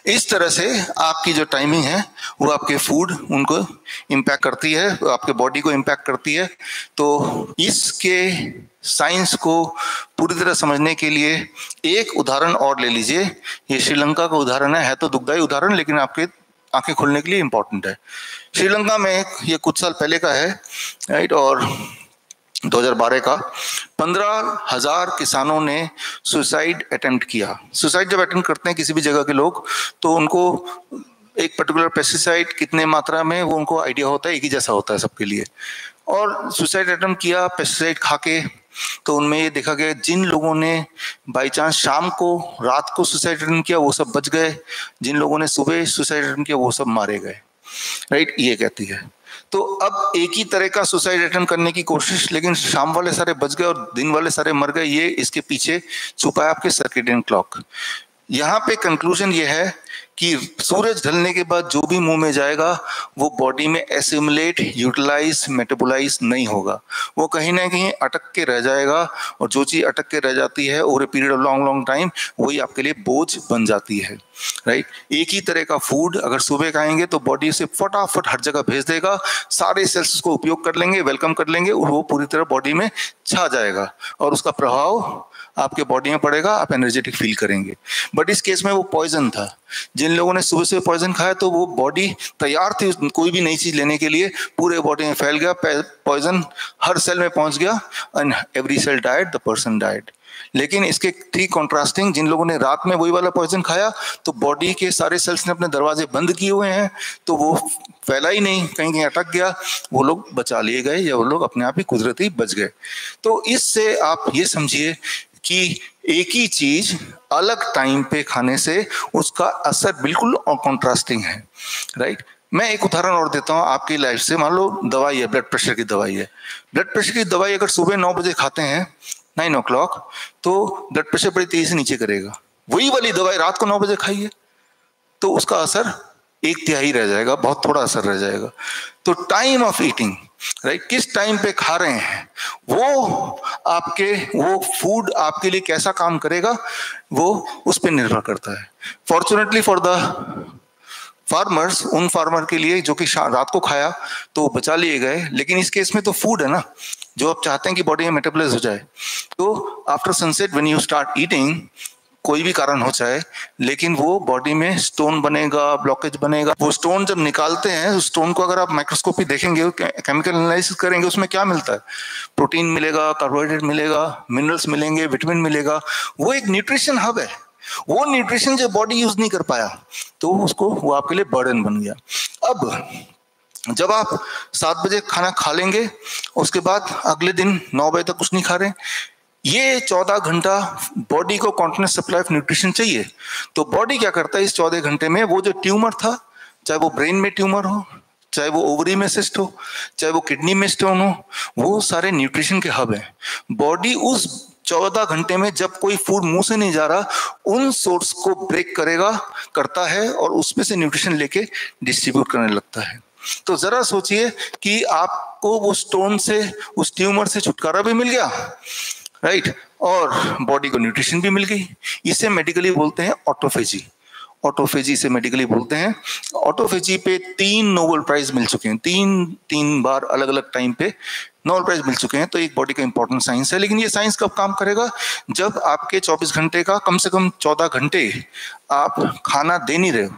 इस तरह से आपकी जो टाइमिंग है वो आपके फूड उनको इम्पैक्ट करती है, आपके बॉडी को इम्पैक्ट करती है। तो इसके साइंस को पूरी तरह समझने के लिए एक उदाहरण और ले लीजिए। ये श्रीलंका का उदाहरण है तो दुखदायी उदाहरण, लेकिन आपके आंखें खोलने के लिए इम्पोर्टेंट है। श्रीलंका में ये कुछ साल पहले का है, राइट, और 2012 का 15,000 किसानों ने सुसाइड अटेम्प्ट किया। सुसाइड जब अटेम्प्ट करते हैं किसी भी जगह के लोग, तो उनको एक पर्टिकुलर पेस्टिसाइड कितने मात्रा में वो उनको आइडिया होता है, एक ही जैसा होता है सबके लिए। और सुसाइड अटेम्प्ट किया पेस्टिसाइड खा के, तो उनमें ये देखा गया जिन लोगों ने बाई चांस शाम को रात को सुसाइड अटेम्प्ट किया वो सब बच गए, जिन लोगों ने सुबह सुसाइड अटेम्प्ट किया वो सब मारे गए, राइट। ये कहती है। तो अब एक ही तरह का सुसाइड अटेम्प्ट करने की कोशिश, लेकिन शाम वाले सारे बच गए और दिन वाले सारे मर गए, ये इसके पीछे छुपा है आपके सर्केडियन क्लॉक। यहाँ पे कंक्लूजन ये है कि सूरज ढलने के बाद जो भी मुंह में जाएगा वो बॉडी में एसिमुलेट, यूटिलाइज, मेटाबोलाइज नहीं होगा, वो कहीं ना कहीं अटक के रह जाएगा, और जो चीज अटक के रह जाती है over a period of long long time वही आपके लिए बोझ बन जाती है, राइट। एक ही तरह का फूड अगर सुबह खाएंगे तो बॉडी से फटाफट हर जगह भेज देगा, सारे सेल्स को उपयोग कर लेंगे, वेलकम कर लेंगे, और वो पूरी तरह बॉडी में छा जाएगा और उसका प्रभाव आपके बॉडी में पड़ेगा, आप एनर्जेटिक फील करेंगे। बट इस केस में वो पॉइजन था। जिन लोगों ने सुबह से पॉइजन खाया तो वो बॉडी तैयार थी कोई भी नई चीज लेने के लिए, पूरे बॉडी में फैल गया, पॉइजन हर सेल में पहुंच गया, and every cell died, the person died. लेकिन इसके ठीक कॉन्ट्रास्टिंग, जिन लोगों ने रात में वही वाला पॉइजन खाया तो बॉडी के सारे सेल्स ने अपने दरवाजे बंद किए हुए हैं, तो वो फैला ही नहीं, कहीं कहीं अटक गया, वो लोग बचा लिए गए या वो लोग अपने आप ही कुदरती बच गए। तो इससे आप ये समझिए कि एक ही चीज अलग टाइम पे खाने से उसका असर बिल्कुल कॉन्ट्रास्टिंग है, राइट। मैं एक उदाहरण और देता हूँ आपकी लाइफ से। मान लो दवाई है, ब्लड प्रेशर की दवाई है। ब्लड प्रेशर की दवाई अगर सुबह 9 बजे खाते हैं 9 o'clock, तो ब्लड प्रेशर बड़ी तेजी से नीचे करेगा। वही वाली दवाई रात को 9 बजे खाइए तो उसका असर 1/3 रह जाएगा, बहुत थोड़ा असर रह जाएगा। तो टाइम ऑफ ईटिंग, राइट, किस टाइम पे खा रहे हैं, वो फूड आपके लिए कैसा काम करेगा वो उस पर निर्भर करता है। फॉर्चुनेटली फॉर द फार्मर्स, उन फार्मर के लिए जो कि रात को खाया तो बचा लिए गए, लेकिन इस केस में तो फूड है ना जो आप चाहते हैं कि बॉडी में मेटाबॉलाइज हो जाए। तो after sunset when you start eating, कोई भी कारण हो चाहे, लेकिन वो बॉडी में स्टोन बनेगा, ब्लॉकेज बनेगा। वो स्टोन जब निकालते हैं, उस स्टोन को अगर आप माइक्रोस्कोपी देखेंगे, केमिकल एनालिसिस करेंगे, उसमें क्या मिलता है, प्रोटीन मिलेगा, कार्बोहाइड्रेट मिलेगा, मिनरल्स मिलेंगे, विटामिन मिलेगा। वो एक न्यूट्रिशन हब है। वो न्यूट्रिशन जो बॉडी यूज नहीं कर पाया तो उसको वो आपके लिए बर्डन बन गया। अब जब आप 7 बजे खाना खा लेंगे, उसके बाद अगले दिन 9 बजे तक कुछ नहीं खा रहे, ये 14 घंटा बॉडी को कॉन्टिन्यूस सप्लाई ऑफ न्यूट्रिशन चाहिए। तो बॉडी क्या करता है, इस 14 घंटे में वो जो ट्यूमर था, चाहे वो ब्रेन में ट्यूमर हो, चाहे वो ओवरी में सिस्ट हो, चाहे वो किडनी में स्टोन हो, वो सारे न्यूट्रिशन के हब हैं। बॉडी उस 14 घंटे में जब कोई फूड मुंह से नहीं जा रहा, उन सोर्स को ब्रेक करता है और उसमें से न्यूट्रिशन लेके डिस्ट्रीब्यूट करने लगता है। तो जरा सोचिए कि आपको वो स्टोन से, उस ट्यूमर से छुटकारा भी मिल गया, राइट, और बॉडी को न्यूट्रिशन भी मिल गई। इसे मेडिकली बोलते हैं ऑटोफेजी। ऑटोफेजी से मेडिकली बोलते हैं। ऑटोफेजी पे 3 नोबेल प्राइज मिल चुके हैं, तीन बार अलग अलग टाइम पे नोबेल प्राइज मिल चुके हैं। तो एक बॉडी का इंपॉर्टेंट साइंस है। लेकिन ये साइंस कब काम करेगा, जब आपके 24 घंटे का कम से कम 14 घंटे आप खाना दे नहीं रहे हो,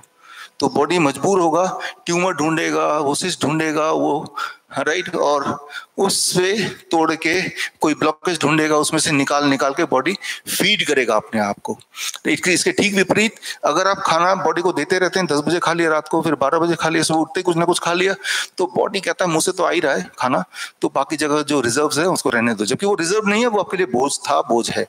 तो बॉडी मजबूर होगा, ट्यूमर ढूंढेगा, वो सिस्ट ढूंढेगा, वो राइट, और उससे तोड़ के कोई ब्लॉकेज ढूंढेगा, उसमें से निकाल के बॉडी फीड करेगा अपने आप को। तो इसके ठीक विपरीत अगर आप खाना बॉडी को देते रहते हैं, 10 बजे खा लिया रात को, फिर 12 बजे खा लिया, सुबह उठते कुछ ना कुछ खा लिया, तो बॉडी कहता है मुंह से तो आ ही रहा है खाना, तो बाकी जगह जो रिजर्व्स है उसको रहने दो, जबकि वो रिजर्व नहीं है, वो आपके लिए बोझ है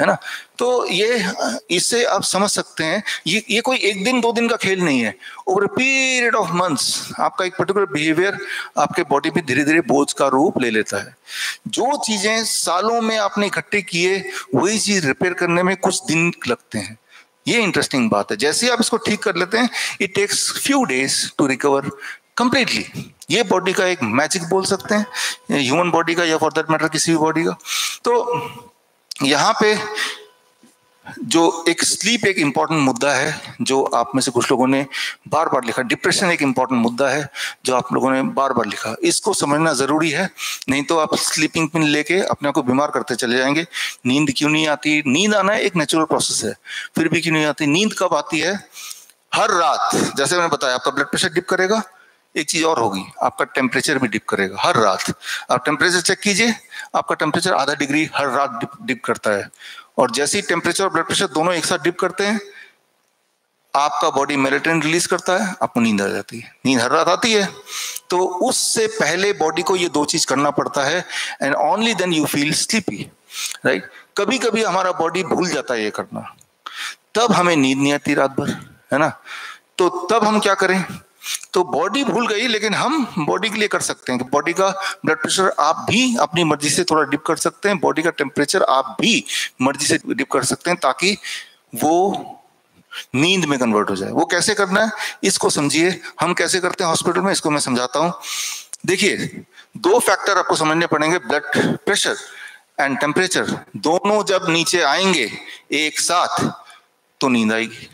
ना। तो ये इससे आप समझ सकते हैं, ये कोई 1 दिन 2 दिन का खेल नहीं है। Over a period of months आपका एक पर्टिकुलर बिहेवियर आपके बॉडी पे धीरे धीरे बोझ का रूप ले लेता है। जो चीजें सालों में आपने इकट्ठे किए, वही चीज रिपेयर करने में कुछ दिन लगते हैं। ये इंटरेस्टिंग बात है। जैसे आप इसको ठीक कर लेते हैं, it takes few days to recover completely. ये बॉडी का एक मैजिक बोल सकते हैं, ह्यूमन बॉडी का या फॉर दैट मैटर किसी भी बॉडी का। तो यहाँ पे जो एक स्लीप एक इंपॉर्टेंट मुद्दा है, जो आप में से कुछ लोगों ने बार बार लिखा। डिप्रेशन एक इंपॉर्टेंट मुद्दा है जो आप लोगों ने बार बार लिखा। इसको समझना जरूरी है, नहीं तो आप स्लीपिंग पिल लेके अपने आप को बीमार करते चले जाएंगे। नींद क्यों नहीं आती? नींद आना एक नेचुरल प्रोसेस है, फिर भी क्यों नहीं आती? नींद कब आती है? हर रात। जैसे मैंने बताया, आपका ब्लड प्रेशर डिप करेगा, एक चीज और होगी, आपका टेम्परेचर भी डिप करेगा हर रात। आप टेम्परेचर चेक कीजिए, आपका टेम्परेचर आधा डिग्री हर रात डिप करता है। और जैसे ही टेम्परेचर और ब्लड प्रेशर दोनों एक साथ डिप करते हैं, आपका बॉडी मेलेटोनिन रिलीज करता है, आपको नींद आ जाती है। नींद हर रात आती है, तो उससे पहले बॉडी को ये 2 चीज करना पड़ता है, and only then you feel sleepy, right. कभी कभी हमारा बॉडी भूल जाता है ये करना, तब हमें नींद नहीं आती रात भर, है ना। तो तब हम क्या करें? तो बॉडी भूल गई, लेकिन हम बॉडी के लिए कर सकते हैं कि बॉडी का ब्लड प्रेशर आप भी अपनी मर्जी से थोड़ा डिप कर सकते हैं, बॉडी का टेम्परेचर आप भी मर्जी से डिप कर सकते हैं, ताकि वो नींद में कन्वर्ट हो जाए। वो कैसे करना है इसको समझिए। हम कैसे करते हैं हॉस्पिटल में, इसको मैं समझाता हूं। देखिए, 2 फैक्टर आपको समझने पड़ेंगे, ब्लड प्रेशर एंड टेम्परेचर। दोनों जब नीचे आएंगे एक साथ तो नींद आएगी।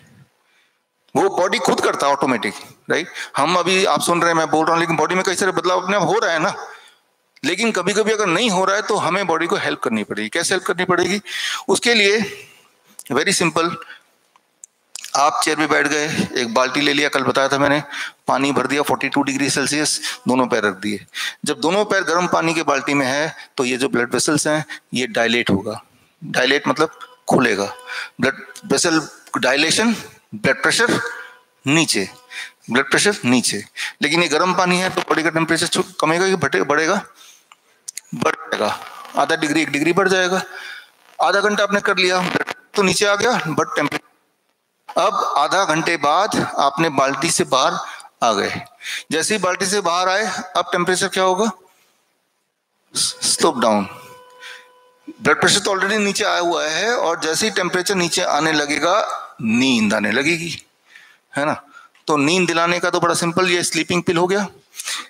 वो बॉडी खुद करता है ऑटोमेटिक, राइट। हम अभी आप सुन रहे हैं, मैं बोल रहा हूं, लेकिन बॉडी में कई सारे बदलाव अपने आप हो रहा है ना। लेकिन कभी कभी अगर नहीं हो रहा है तो हमें बॉडी को हेल्प करनी पड़ेगी। कैसे हेल्प करनी पड़ेगी? उसके लिए वेरी सिंपल, आप चेयर पे बैठ गए, एक बाल्टी ले लिया, कल बताया था मैंने, पानी भर दिया 42 डिग्री सेल्सियस, दोनों पैर रख दिए। जब दोनों पैर गर्म पानी के बाल्टी में है तो ये जो ब्लड वेसल्स हैं ये डायलेट होगा। डायलेट मतलब खुलेगा। Blood vessel dilation, blood pressure नीचे, ब्लड प्रेशर नीचे। लेकिन ये गर्म पानी है तो बॉडी का टेम्परेचर कमेगा कि बढ़ेगा? बढ़ेगा। आधा डिग्री 1 डिग्री बढ़ जाएगा। आधा घंटा आपने कर लिया, ब्लड तो नीचे आ गया, बट टेम्परेचर। अब आधा घंटे बाद आपने बाल्टी से बाहर आ गए। जैसे ही बाल्टी से बाहर आए, अब टेम्परेचर क्या होगा? Slope down. ब्लड प्रेशर तो ऑलरेडी नीचे आया हुआ है, और जैसे ही टेम्परेचर नीचे आने लगेगा, नींद आने लगेगी, है ना। तो नींद दिलाने का तो बड़ा सिंपल, ये स्लीपिंग पिल हो गया।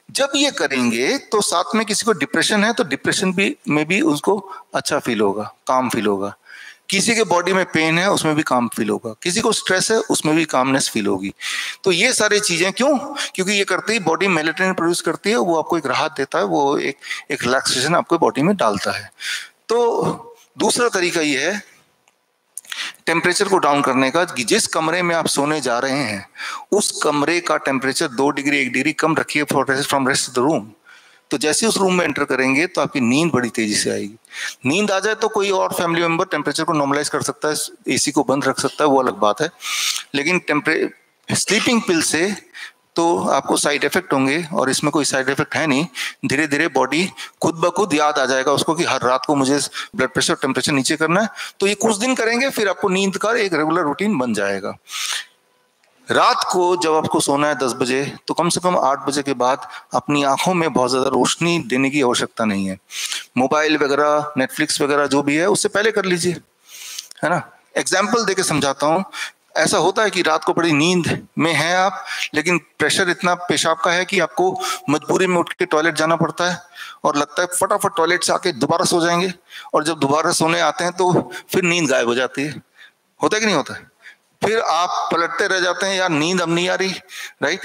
जब ये करेंगे तो साथ में किसी को डिप्रेशन है तो डिप्रेशन भी में भी उसको अच्छा फील होगा, काम फील होगा। किसी के बॉडी में पेन है उसमें भी काम फील होगा, किसी को स्ट्रेस है उसमें भी कामनेस फील होगी। तो ये सारी चीजें क्यों? क्योंकि ये करते ही बॉडी मेलेटोनिन प्रोड्यूस करती है, वो आपको एक राहत देता है, वो एक रिलैक्सेशन आपको बॉडी में डालता है। तो दूसरा तरीका ये है टेम्परेचर को डाउन करने का कि जिस कमरे में आप सोने जा रहे हैं उस कमरे का टेम्परेचर 2 डिग्री 1 डिग्री कम रखिए from rest of the room. तो जैसे उस रूम में एंटर करेंगे तो आपकी नींद बड़ी तेजी से आएगी। नींद आ जाए तो कोई और फैमिली मेंबर टेम्परेचर को नॉर्मलाइज कर सकता है, एसी को बंद रख सकता है, वो अलग बात है। लेकिन स्लीपिंग पिल से तो आपको साइड इफेक्ट होंगे, और इसमें कोई साइड इफेक्ट है नहीं। धीरे धीरे बॉडी खुद ब खुद याद आ जाएगा उसको कि हर रात को मुझे ब्लड प्रेशर टेम्परेचर नीचे करना है। तो ये कुछ दिन करेंगे, फिर आपको नींद का एक रेगुलर रूटीन बन जाएगा। रात को जब आपको सोना है 10 बजे, तो कम से कम 8 बजे के बाद अपनी आंखों में बहुत ज्यादा रोशनी देने की आवश्यकता नहीं है। मोबाइल वगैरह, नेटफ्लिक्स वगैरह जो भी है उससे पहले कर लीजिए, है ना। एग्जाम्पल देके समझाता हूँ। ऐसा होता है कि रात को बड़ी नींद में हैं आप, लेकिन प्रेशर इतना पेशाब का है कि आपको मजबूरी में उठ के टॉयलेट जाना पड़ता है, और लगता है फटाफट टॉयलेट से आके दोबारा सो जाएंगे, और जब दोबारा सोने आते हैं तो फिर नींद गायब हो जाती है। होता है कि नहीं होता है? फिर आप पलटते रह जाते हैं, यार नींद अब नहीं आ रही, राइट।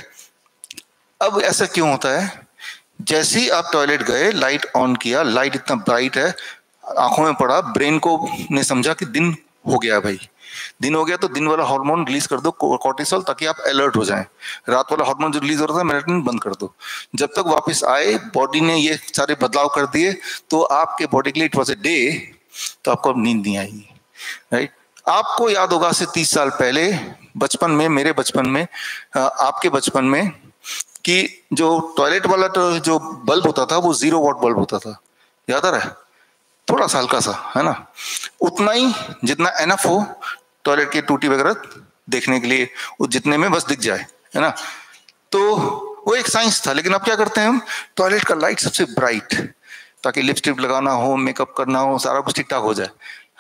अब ऐसा क्यों होता है? जैसे ही आप टॉयलेट गए, लाइट ऑन किया, लाइट इतना ब्राइट है, आंखों में पड़ा, ब्रेन को ने समझा कि दिन हो गया भाई, दिन हो गया, तो दिन वाला हार्मोन रिलीज कर दो, कोर्टिसोल, ताकि आप अलर्ट हो जाएं। रात वाला हार्मोन जो रिलीज हो रहा था मेलेटोनिन बंद कर दो। जब तक वापस आए, बॉडी ने ये सारे बदलाव कर दिए, तो आपके बॉडी के लिए इट वॉज ए डे, तो आपको अब नींद नहीं आएगी, राइट। आपको याद होगा से 30 साल पहले बचपन में, मेरे बचपन में, आपके बचपन में, कि जो टॉयलेट वाला जो बल्ब होता था वो 0 वॉट बल्ब होता था, याद आ रहा है? थोड़ा सा हल्का सा, है ना, उतना ही जितना एनफ हो टॉयलेट की टूटी वगैरह देखने के लिए, वो जितने में बस दिख जाए, है ना। तो वो एक साइंस था। लेकिन अब क्या करते हैं हम? टॉयलेट का लाइट सबसे ब्राइट, ताकि लिपस्टिक लगाना हो, मेकअप करना हो, सारा कुछ ठीक ठाक हो जाए,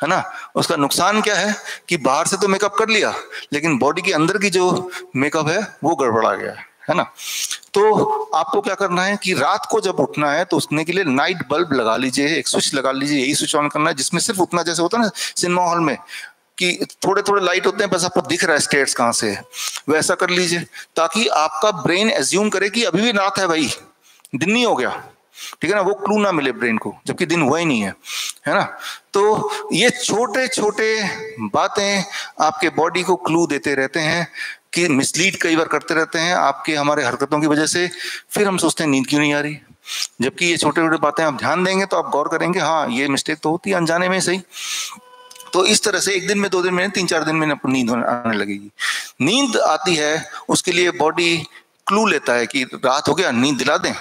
है ना। उसका नुकसान क्या है कि बाहर से तो मेकअप कर लिया, लेकिन बॉडी के अंदर की जो मेकअप है वो गड़बड़ा गया है ना। तो आपको क्या करना है कि रात को जब उठना है तो उसने के लिए नाइट बल्ब लगा लीजिए, एक स्विच लगा लीजिए, यही स्विच ऑन करना है, जिसमें सिर्फ उतना, जैसे होता है ना सिनेमा हॉल में कि थोड़े थोड़े लाइट होते हैं, बस आपको दिख रहा है स्टेयर्स कहाँ से है, वैसा कर लीजिए, ताकि आपका ब्रेन एज्यूम करे कि अभी भी रात है भाई, दिन नहीं हो गया, ठीक है ना। वो क्लू ना मिले ब्रेन को, जबकि दिन हुआ ही नहीं है ना। तो ये छोटे छोटे बातें आपके बॉडी को क्लू देते रहते हैं, कि मिसलीड कई बार करते रहते हैं आपके हमारे हरकतों की वजह से। फिर हम सोचते हैं नींद क्यों नहीं आ रही, जबकि ये छोटे छोटे बातें आप ध्यान देंगे तो आप गौर करेंगे, हाँ ये मिस्टेक तो होती है अनजाने में सही। तो इस तरह से 1 दिन में, 2 दिन में, 3-4 दिन में आपको नींद आने लगेगी। नींद आती है उसके लिए बॉडी क्लू लेता है कि रात हो गया, नींद दिला दें।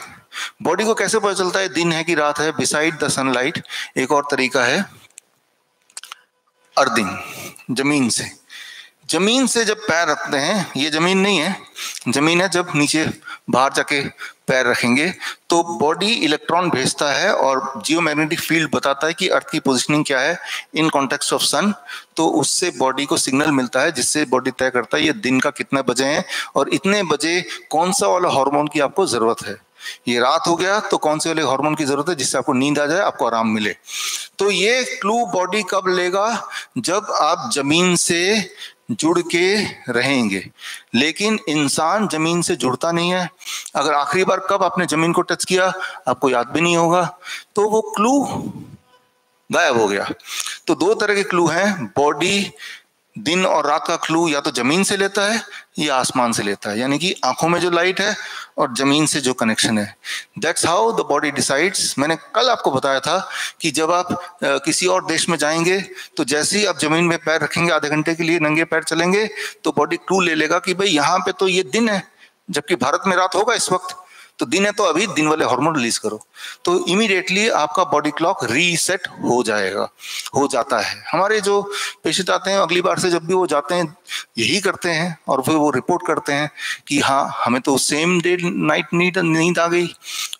बॉडी को कैसे पता चलता है दिन है कि रात है? बिसाइड द सनलाइट एक और तरीका है, अर्थिंग, जमीन से। जमीन से जब पैर रखते हैं, ये जमीन नहीं है, जमीन है, जब नीचे बाहर जाके पैर रखेंगे तो बॉडी इलेक्ट्रॉन भेजता है और जियोमैग्नेटिक फील्ड बताता है कि अर्थ की पोजीशनिंग क्या है इन कॉन्टेक्स्ट ऑफ सन। तो उससे बॉडी को सिग्नल मिलता है, जिससे बॉडी तय करता है ये दिन का कितने बजे हैं और इतने बजे कौन सा वाला हार्मोन की आपको जरूरत है। ये रात हो गया तो कौन से वाले हार्मोन की जरूरत है जिससे आपको नींद आ जाए, आपको आराम मिले। तो ये क्लू बॉडी कब लेगा? जब आप जमीन से जुड़ के रहेंगे। लेकिन इंसान जमीन से जुड़ता नहीं है। अगर आखिरी बार कब आपने जमीन को टच किया आपको याद भी नहीं होगा, तो वो क्लू गायब हो गया। तो 2 तरह के क्लू हैं, बॉडी दिन और रात का क्लू या तो जमीन से लेता है या आसमान से लेता है, यानी कि आंखों में जो लाइट है और जमीन से जो कनेक्शन है। That's how the body decides. मैंने कल आपको बताया था कि जब आप किसी और देश में जाएंगे तो जैसे ही आप जमीन में पैर रखेंगे, आधे घंटे के लिए नंगे पैर चलेंगे, तो बॉडी क्लू ले लेगा कि भाई यहाँ पे तो ये दिन है, जबकि भारत में रात होगा इस वक्त, तो दिन है तो अभी दिन वाले हार्मोन रिलीज करो। तो इमीडिएटली आपका बॉडी क्लॉक रीसेट हो जाएगा, हो जाता है। हमारे जो पेशेंट आते हैं अगली बार से जब भी वो जाते हैं यही करते हैं, और फिर वो रिपोर्ट करते हैं कि हाँ हमें तो सेम डे नाइट नींद आ गई,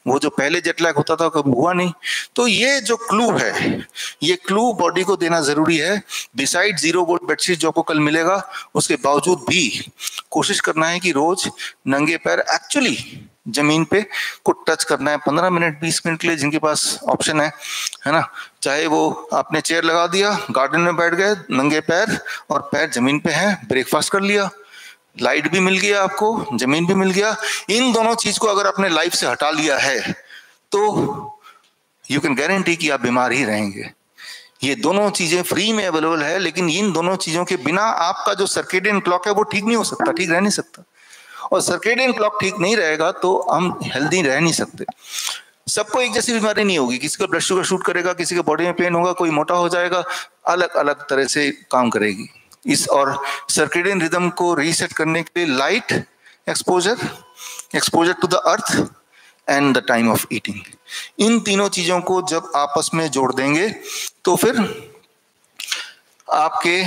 वो जो पहले जेट लैग होता था कभी हुआ नहीं। तो ये जो क्लू है, ये क्लू बॉडी को देना जरूरी है। बिसाइड 0 वोल्ट बेडशीट जो आपको कल मिलेगा, उसके बावजूद भी कोशिश करना है कि रोज नंगे पैर एक्चुअली जमीन पे को टच करना है 15 मिनट 20 मिनट के लिए, जिनके पास ऑप्शन है ना। चाहे वो आपने चेयर लगा दिया, गार्डन में बैठ गए, नंगे पैर और पैर जमीन पे हैं, ब्रेकफास्ट कर लिया, लाइट भी मिल गया आपको, जमीन भी मिल गया। इन दोनों चीज को अगर अपने लाइफ से हटा लिया है तो यू कैन गारंटी कि आप बीमार ही रहेंगे। ये दोनों चीजें फ्री में अवेलेबल है, लेकिन इन दोनों चीजों के बिना आपका जो सर्केडियन क्लॉक है वो ठीक नहीं हो सकता, ठीक रह नहीं सकता। और सर्केडियन क्लॉक ठीक नहीं रहेगा तो हम हेल्दी रह नहीं सकते। सबको एक जैसी बीमारी नहीं होगी, किसी का ब्लड शुगर शूट करेगा, किसी के बॉडी में पेन होगा, कोई मोटा हो जाएगा, अलग अलग तरह से काम करेगी इस। और सर्केडियन रिदम को रीसेट करने के लिए light exposure, exposure to the earth and the time of eating, इन तीनों चीजों को जब आपस में जोड़ देंगे तो फिर आपके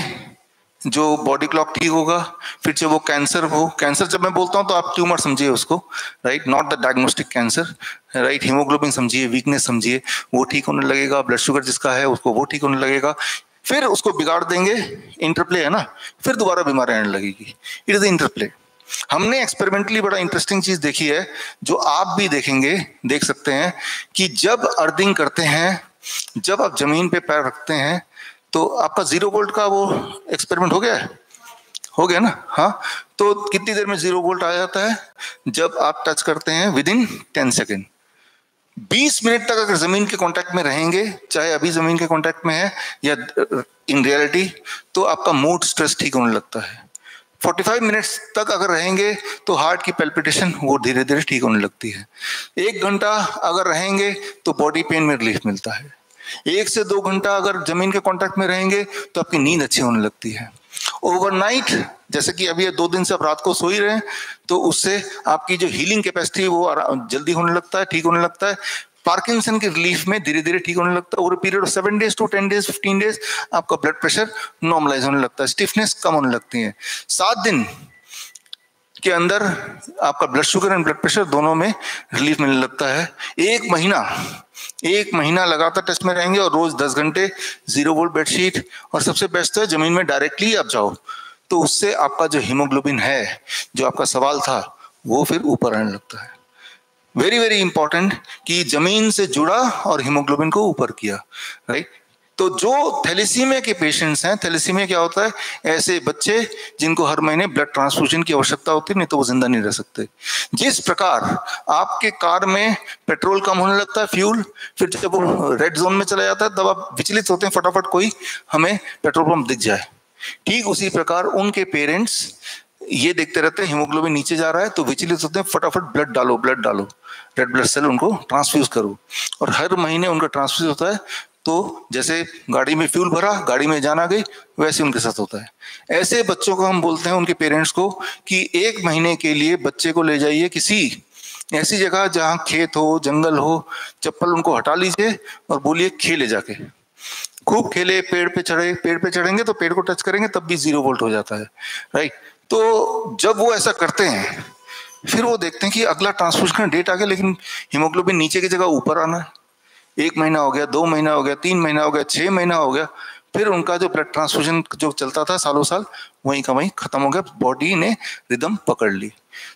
जो बॉडी क्लॉक ठीक होगा। फिर जब वो कैंसर हो, कैंसर जब मैं बोलता हूं तो आप ट्यूमर समझिए उसको, right, not the diagnostic cancer, right. Haemoglobin समझिए, वीकनेस समझिए, वो ठीक होने लगेगा। ब्लड शुगर जिसका है उसको वो ठीक होने लगेगा। फिर उसको बिगाड़ देंगे, इंटरप्ले है ना, फिर दोबारा बीमारी आने लगेगी। It is interplay. हमने एक्सपेरिमेंटली बड़ा इंटरेस्टिंग चीज देखी है, जो आप भी देखेंगे, देख सकते हैं कि जब अर्थिंग करते हैं, जब आप जमीन पे पैर रखते हैं तो आपका 0 वोल्ट का वो एक्सपेरिमेंट हो गया है, हो गया ना, हाँ। तो कितनी देर में 0 वोल्ट आ जाता है? जब आप टच करते हैं विद इन 10 सेकेंड। 20 मिनट तक अगर जमीन के कांटेक्ट में रहेंगे, चाहे अभी जमीन के कांटेक्ट में है या इन रियलिटी, तो आपका मूड स्ट्रेस ठीक होने लगता है। 45 मिनट्स तक अगर रहेंगे तो हार्ट की पैल्पिटेशन वो धीरे धीरे ठीक होने लगती है। 1 घंटा अगर रहेंगे तो बॉडी पेन में रिलीफ मिलता है। 1 से 2 घंटा अगर जमीन के कांटेक्ट में रहेंगे तो आपकी नींद अच्छी होने लगती है। ओवरनाइट, जैसे कि अभी 2 दिन से आप रात को सो ही रहे हैं, तो उससे आपकी जो हीलिंग कैपेसिटी है वो जल्दी होने लगता है, ठीक होने लगता है। पार्किंसन की रिलीफ में धीरे धीरे ठीक होने लगता है। Over period of 7 days to 10 days 15 days आपका ब्लड प्रेशर नॉर्मलाइज होने लगता है, स्टिफनेस कम होने लगती है। 7 दिन के अंदर आपका blood sugar and blood pressure दोनों में रिलीफ मिलने लगता है। 1 महीना लगातार टेस्ट में रहेंगे और रोज 10 घंटे 0 वोल्ट बेडशीट, और सबसे बेस्ट है जमीन में डायरेक्टली आप जाओ, तो उससे आपका जो हीमोग्लोबिन है, जो आपका सवाल था, वो फिर ऊपर आने लगता है। वेरी वेरी इंपॉर्टेंट कि जमीन से जुड़ा और हीमोग्लोबिन को ऊपर किया, राइट। तो जो थैलेसीमिया के पेशेंट्स हैं, थैलेसीमिया क्या होता है? ऐसे बच्चे जिनको हर महीने ब्लड ट्रांसफ्यूजन की आवश्यकता होती है, नहीं तो वो जिंदा नहीं रह सकते। जिस प्रकार आपके कार में पेट्रोल कम होने लगता है, फ्यूल, फिर जब वो रेड जोन में चला जाता है तब आप विचलित होते हैं, फटाफट कोई हमें पेट्रोल पंप दिख जाए। ठीक उसी प्रकार उनके पेरेंट्स ये देखते रहते हैं हीमोग्लोबिन नीचे जा रहा है तो विचलित होते हैं, फटाफट ब्लड डालो, ब्लड डालो, रेड ब्लड सेल उनको ट्रांसफ्यूज करो। और हर महीने उनका ट्रांसफ्यूज होता है। तो जैसे गाड़ी में फ्यूल भरा, गाड़ी में जान आ गई, वैसे उनके साथ होता है। ऐसे बच्चों को हम बोलते हैं, उनके पेरेंट्स को, कि 1 महीने के लिए बच्चे को ले जाइए किसी ऐसी जगह जहाँ खेत हो, जंगल हो, चप्पल उनको हटा लीजिए और बोलिए खेले जाके, खूब खेले, पेड़ पे चढ़े, पेड़ पे चढ़ेंगे तो पेड़ को टच करेंगे तब भी 0 वोल्ट हो जाता है, राइट। तो जब वो ऐसा करते हैं फिर वो देखते हैं कि अगला ट्रांसफ्यूजन का डेट आ गया, लेकिन हीमोग्लोबिन नीचे की जगह ऊपर आना है। 1 महीना हो गया, 2 महीना हो गया, 3 महीना हो गया, 6 महीना हो गया, फिर उनका जो ब्लड ट्रांसफ्यूजन जो चलता था सालों साल, वहीं का वहीं खत्म हो गया, बॉडी ने रिदम पकड़ ली।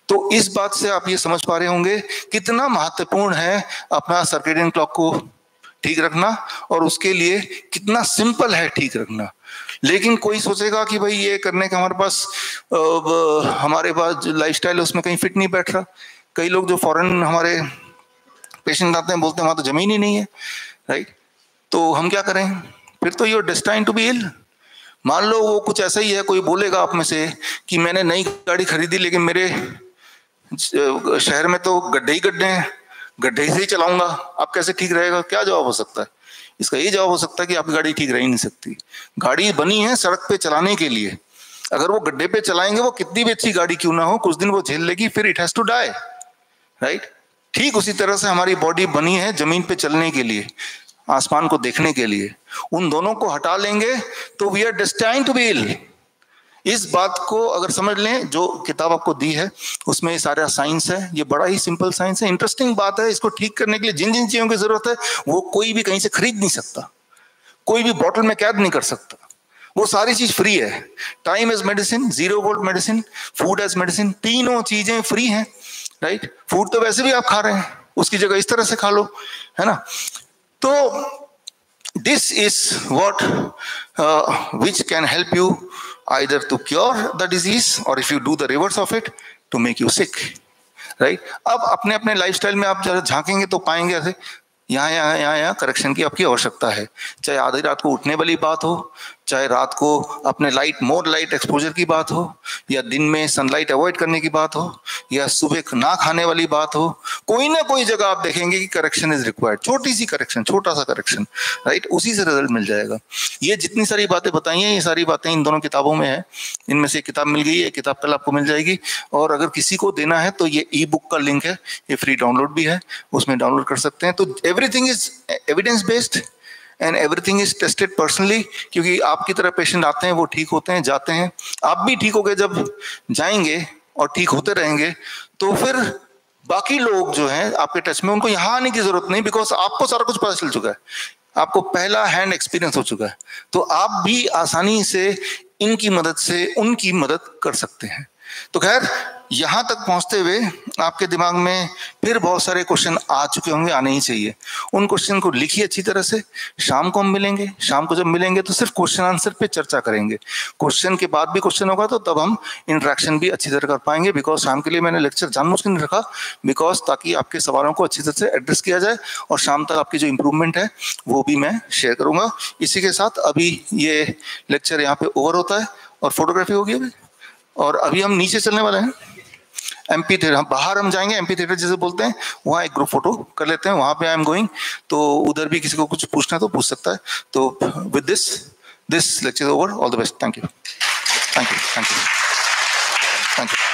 तो इस बात से आप ये समझ पा रहे होंगे कितना महत्वपूर्ण है अपना सर्केडियन क्लॉक को ठीक रखना, और उसके लिए कितना सिंपल है ठीक रखना। लेकिन कोई सोचेगा कि भाई ये करने का हमारे पास जो लाइफस्टाइल है उसमें कहीं फिट नहीं बैठ रहा। कई लोग जो फॉरेन हमारे पेशेंट आते हैं बोलते हैं वहां तो जमीन ही नहीं है, राइट। तो हम क्या करें? फिर तो यूर डेस्टाइन्ड टू बी इल। मान लो वो कुछ ऐसा ही है, कोई बोलेगा आप में से कि मैंने नई गाड़ी खरीदी लेकिन मेरे शहर में तो गड्ढे ही गड्ढे हैं, गड्ढे से ही चलाऊंगा, अब कैसे ठीक रहेगा? क्या जवाब हो सकता है इसका? ये जवाब हो सकता है कि आपकी गाड़ी ठीक रह ही नहीं सकती। गाड़ी बनी है सड़क पे चलाने के लिए, अगर वो गड्ढे पे चलाएंगे, वो कितनी भी अच्छी गाड़ी क्यों ना हो, कुछ दिन वो झेल लेगी, फिर it has to die, right. ठीक उसी तरह से हमारी बॉडी बनी है जमीन पे चलने के लिए, आसमान को देखने के लिए। उन दोनों को हटा लेंगे तो we are destined to be ill. इस बात को अगर समझ लें, जो किताब आपको दी है उसमें ये सारा साइंस है, ये बड़ा ही सिंपल साइंस है। इंटरेस्टिंग बात है, इसको ठीक करने के लिए जिन जिन चीजों की जरूरत है वो कोई भी कहीं से खरीद नहीं सकता, कोई भी बॉटल में कैद नहीं कर सकता, वो सारी चीज फ्री है। Time as medicine, 0 volt medicine, food as medicine, तीनों चीजें फ्री हैं। राइट? फूड तो वैसे भी आप खा रहे हैं, उसकी जगह इस तरह से खा लो, है ना? तो this is what which can help you either to cure the disease or if you do the reverse of it to make you sick, right? अब अपने अपने लाइफस्टाइल में आप जरा झांकेंगे तो पाएंगे ऐसे यहाँ करेक्शन की आपकी आवश्यकता है। चाहे आधी रात को उठने वाली बात हो, चाहे रात को अपने मोर लाइट एक्सपोजर की बात हो, या दिन में सनलाइट अवॉइड करने की बात हो, या सुबह ना खाने वाली बात हो, कोई ना कोई जगह आप देखेंगे कि करेक्शन इज रिक्वायर्ड, छोटी सी करेक्शन, छोटा सा करेक्शन, राइट? उसी से रिजल्ट मिल जाएगा। ये जितनी सारी बातें बताई हैं, ये सारी बातें इन दोनों किताबों में है। इनमें से किताब मिल गई है, किताब कल आपको मिल जाएगी। और अगर किसी को देना है तो ये ई बुक का लिंक है, ये फ्री डाउनलोड भी है, उसमें डाउनलोड कर सकते हैं। तो everything is evidence based and everything is tested personally, क्योंकि आपकी तरह पेशेंट आते हैं, वो ठीक होते हैं, जाते हैं। आप भी ठीक होके जब जाएंगे और ठीक होते रहेंगे तो फिर बाकी लोग जो हैं आपके टच में, उनको यहाँ आने की जरूरत नहीं, बिकॉज आपको सारा कुछ पता चल चुका है, आपको पहला हैंड एक्सपीरियंस हो चुका है। तो आप भी आसानी से इनकी मदद से उनकी मदद कर सकते हैं। तो खैर, यहां तक पहुंचते हुए आपके दिमाग में फिर बहुत सारे क्वेश्चन आ चुके होंगे, आने ही चाहिए। उन क्वेश्चन को लिखिए अच्छी तरह से। शाम को हम मिलेंगे, शाम को जब मिलेंगे तो सिर्फ क्वेश्चन आंसर पे चर्चा करेंगे। क्वेश्चन के बाद भी क्वेश्चन होगा तो तब हम इंटरेक्शन भी अच्छी तरह कर पाएंगे। बिकॉज शाम के लिए मैंने लेक्चर जानबूझ के नहीं रखा, बिकॉज ताकि आपके सवालों को अच्छी तरह से एड्रेस किया जाए और शाम तक आपकी जो इम्प्रूवमेंट है वो भी मैं शेयर करूंगा। इसी के साथ अभी ये लेक्चर यहाँ पे ओवर होता है और फोटोग्राफी होगी अभी, और अभी हम नीचे चलने वाले हैं एमपी थिएटर। हम बाहर हम जाएंगे, एमपी थिएटर जैसे बोलते हैं, वहाँ एक ग्रुप फोटो कर लेते हैं, वहाँ पे आई एम गोइंग। तो उधर भी किसी को कुछ पूछना है तो पूछ सकता है। तो with this lecture over, all the best, thank you, thank you, thank you, thank you.